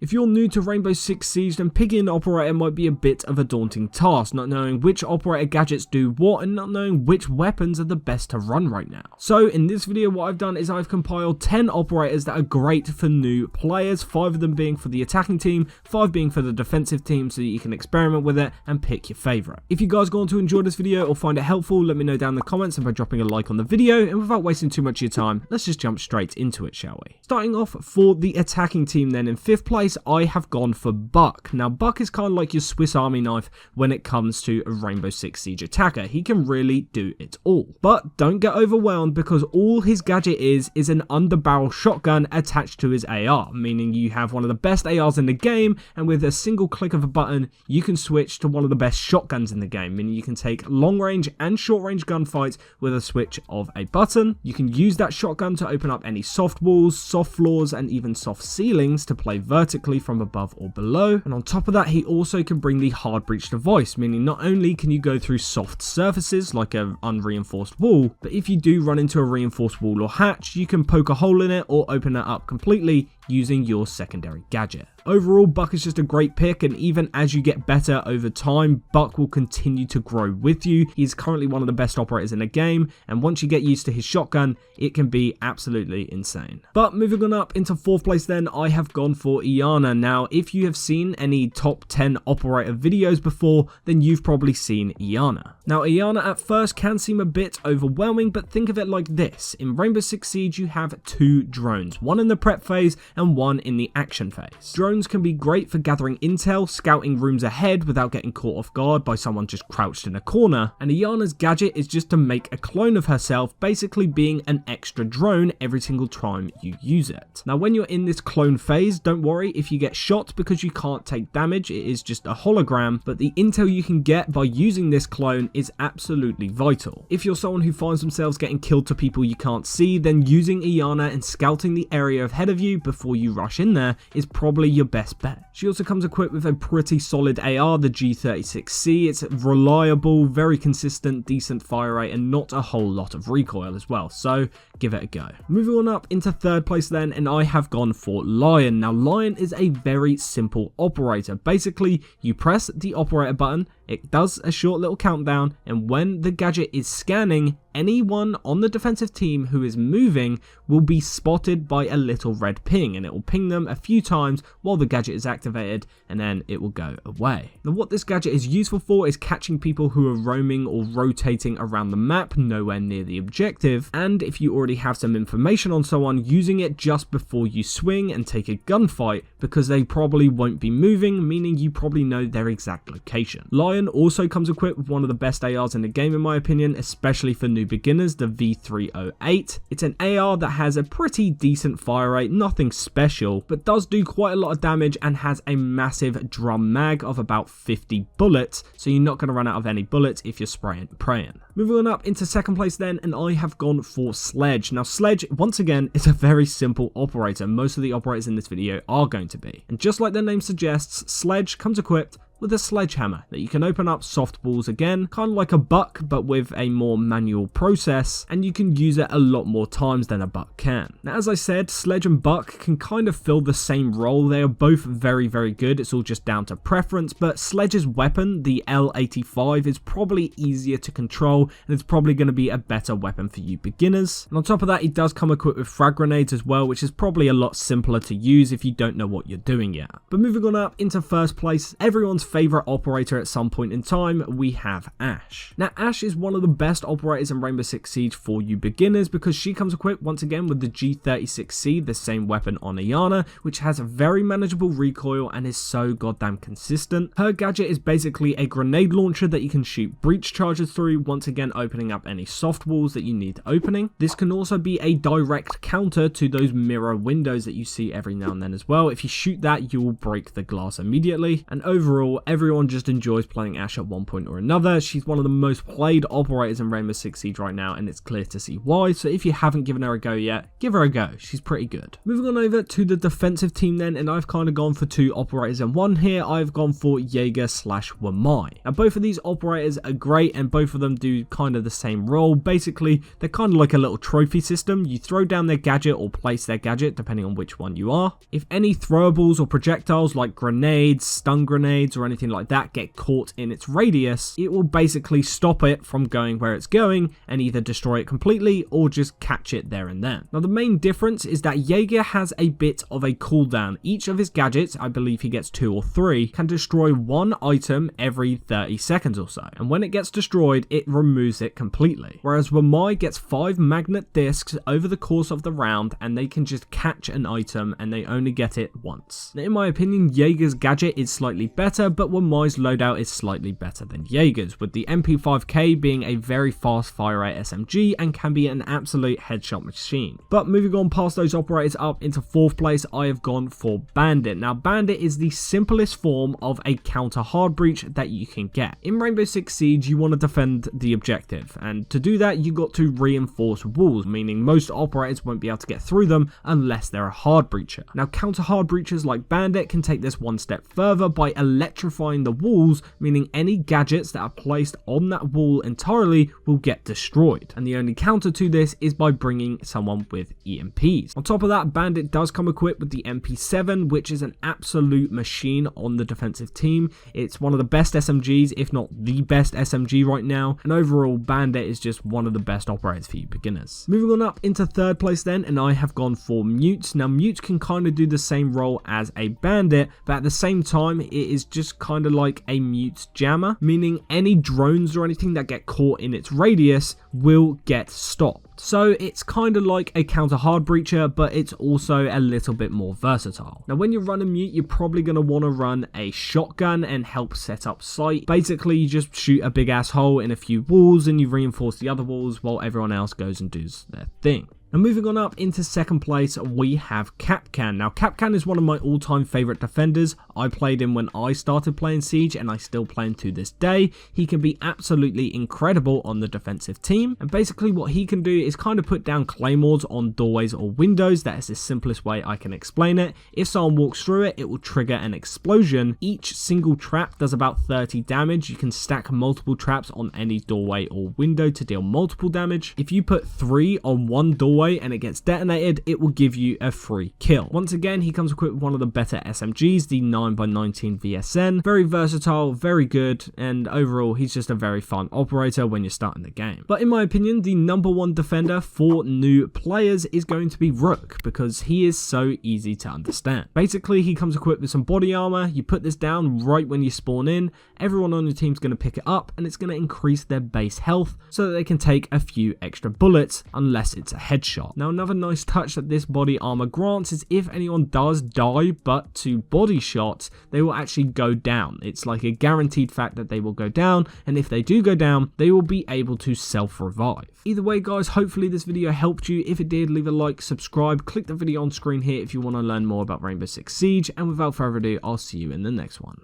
If you're new to Rainbow Six Siege, then picking an operator might be a bit of a daunting task, not knowing which operator gadgets do what and not knowing which weapons are the best to run right now. So in this video what I've done is I've compiled 10 operators that are great for new players, 5 of them being for the attacking team, 5 being for the defensive team, so that you can experiment with it and pick your favourite. If you guys go on to enjoy this video or find it helpful, let me know down in the comments and by dropping a like on the video, and without wasting too much of your time, let's just jump straight into it, shall we? Starting off for the attacking team then, in 5th place I have gone for Buck. Now Buck is kind of like your Swiss Army knife when it comes to a Rainbow Six Siege attacker. He can really do it all. But don't get overwhelmed, because all his gadget is an underbarrel shotgun attached to his AR, meaning you have one of the best ARs in the game, and with a single click of a button you can switch to one of the best shotguns in the game, meaning you can take long range and short range gunfights with a switch of a button. You can use that shotgun to open up any soft walls, soft floors, and even soft ceilings to play vertically from above or below. And on top of that, he also can bring the hard breach device, meaning not only can you go through soft surfaces like an unreinforced wall, but if you do run into a reinforced wall or hatch, you can poke a hole in it or open it up completely using your secondary gadget. Overall, Buck is just a great pick, and even as you get better over time, Buck will continue to grow with you. He's currently one of the best operators in the game, and once you get used to his shotgun, it can be absolutely insane. But moving on up into 4th place then, I have gone for Iana. Now, if you have seen any top 10 operator videos before, then you've probably seen Iana. Now, Iana at first can seem a bit overwhelming, but think of it like this. In Rainbow Six Siege, you have 2 drones, one in the prep phase and one in the action phase. Drones can be great for gathering intel, scouting rooms ahead without getting caught off guard by someone just crouched in a corner, and Iana's gadget is just to make a clone of herself, basically being an extra drone every single time you use it. Now when you're in this clone phase, don't worry if you get shot, because you can't take damage, it is just a hologram, but the intel you can get by using this clone is absolutely vital. If you're someone who finds themselves getting killed to people you can't see, then using Iana and scouting the area ahead of you before you rush in there is probably your best bet. She also comes equipped with a pretty solid AR, the G36C. It's reliable, very consistent, decent fire rate, and not a whole lot of recoil as well, so give it a go. Moving on up into 3rd place then, and I have gone for Lion. Now Lion is a very simple operator. Basically, you press the operator button, it does a short little countdown, and when the gadget is scanning, anyone on the defensive team who is moving will be spotted by a little red ping, and it will ping them a few times while the gadget is activated, and then it will go away. Now what this gadget is useful for is catching people who are roaming or rotating around the map nowhere near the objective, and if you already have some information on someone, using it just before you swing and take a gunfight, because they probably won't be moving, meaning you probably know their exact location. Lion also comes equipped with one of the best ARs in the game in my opinion, especially for new beginners, the V308. It's an AR that has a pretty decent fire rate, nothing special, but does do quite a lot of damage and has a massive drum mag of about 50 bullets, so you're not going to run out of any bullets if you're spraying and praying. Moving on up into 2nd place then, and I have gone for Sledge. Now Sledge, once again, is a very simple operator. Most of the operators in this video are going to be. And just like their name suggests, Sledge comes equipped with a sledgehammer that you can open up soft walls again, kind of like a Buck but with a more manual process, and you can use it a lot more times than a Buck can. Now as I said, Sledge and Buck can kind of fill the same role. They are both very good, it's all just down to preference, but Sledge's weapon, the L85, is probably easier to control, and it's probably going to be a better weapon for you beginners. And on top of that, he does come equipped with frag grenades as well, which is probably a lot simpler to use if you don't know what you're doing yet. But moving on up into 1st place, everyone's favorite operator at some point in time, we have Ash. Now Ash is one of the best operators in Rainbow Six Siege for you beginners, because she comes equipped once again with the G36C, the same weapon on Iana, which has a very manageable recoil and is so goddamn consistent. Her gadget is basically a grenade launcher that you can shoot breach charges through, once again opening up any soft walls that you need opening. This can also be a direct counter to those mirror windows that you see every now and then as well. If you shoot that, you will break the glass immediately, and overall everyone just enjoys playing Ashe at one point or another. She's one of the most played operators in Rainbow Six Siege right now, and it's clear to see why. So if you haven't given her a go yet, give her a go. She's pretty good. Moving on over to the defensive team then, and I've kind of gone for two operators in one here. I've gone for Jaeger/Wamai. Now both of these operators are great, and both of them do kind of the same role. Basically, they're kind of like a little trophy system. You throw down their gadget or place their gadget, depending on which one you are. If any throwables or projectiles like grenades, stun grenades, or anything like that get caught in its radius, it will basically stop it from going where it's going and either destroy it completely or just catch it there and then. Now the main difference is that Jaeger has a bit of a cooldown. Each of his gadgets, I believe he gets 2 or 3, can destroy one item every 30 seconds or so, and when it gets destroyed it removes it completely. Whereas Wamai gets 5 magnet discs over the course of the round, and they can just catch an item and they only get it once. Now in my opinion, Jaeger's gadget is slightly better, but Wamai's loadout is slightly better than Jaeger's, with the MP5K being a very fast fire rate SMG and can be an absolute headshot machine. But moving on past those operators up into 4th place, I have gone for Bandit. Now Bandit is the simplest form of a counter hard breach that you can get. In Rainbow Six Siege, you want to defend the objective, and to do that you got to reinforce walls, meaning most operators won't be able to get through them unless they're a hard breacher. Now counter hard breachers like Bandit can take this one step further by electrifying the walls, meaning any gadgets that are placed on that wall entirely will get destroyed, and the only counter to this is by bringing someone with EMPs. On top of that, Bandit does come equipped with the MP7, which is an absolute machine on the defensive team. It's one of the best SMGs, if not the best SMG right now, and overall Bandit is just one of the best operators for you beginners. Moving on up into 3rd place then, and I have gone for Mute. Now Mute can kind of do the same role as a Bandit, but at the same time it is just kind of like a Mute jammer, meaning any drones or anything that get caught in its radius will get stopped. So it's kind of like a counter hard breacher, but it's also a little bit more versatile. Now when you run a Mute, you're probably going to want to run a shotgun and help set up sight. Basically you just shoot a big ass hole in a few walls and you reinforce the other walls while everyone else goes and does their thing. And moving on up into 2nd place, we have Kapkan. Now Kapkan is one of my all-time favourite defenders. I played him when I started playing Siege, and I still play him to this day. He can be absolutely incredible on the defensive team, and basically what he can do is kind of put down claymores on doorways or windows. That is the simplest way I can explain it. If someone walks through it, it will trigger an explosion. Each single trap does about 30 damage. You can stack multiple traps on any doorway or window to deal multiple damage. If you put 3 on one doorway and it gets detonated, it will give you a free kill. Once again, he comes equipped with one of the better SMGs, the 9x19 VSN. Very versatile, very good, and overall he's just a very fun operator when you're starting the game. But in my opinion, the #1 defender for new players is going to be Rook, because he is so easy to understand. Basically, he comes equipped with some body armor. You put this down right when you spawn in, everyone on your team's going to pick it up, and it's going to increase their base health so that they can take a few extra bullets unless it's a headshot. Now another nice touch that this body armor grants is if anyone does die but to body shots, they will actually go down. It's like a guaranteed fact that they will go down, and if they do go down, they will be able to self-revive. Either way guys, hopefully this video helped you. If it did, leave a like, subscribe, click the video on screen here if you want to learn more about Rainbow Six Siege, and without further ado, I'll see you in the next one.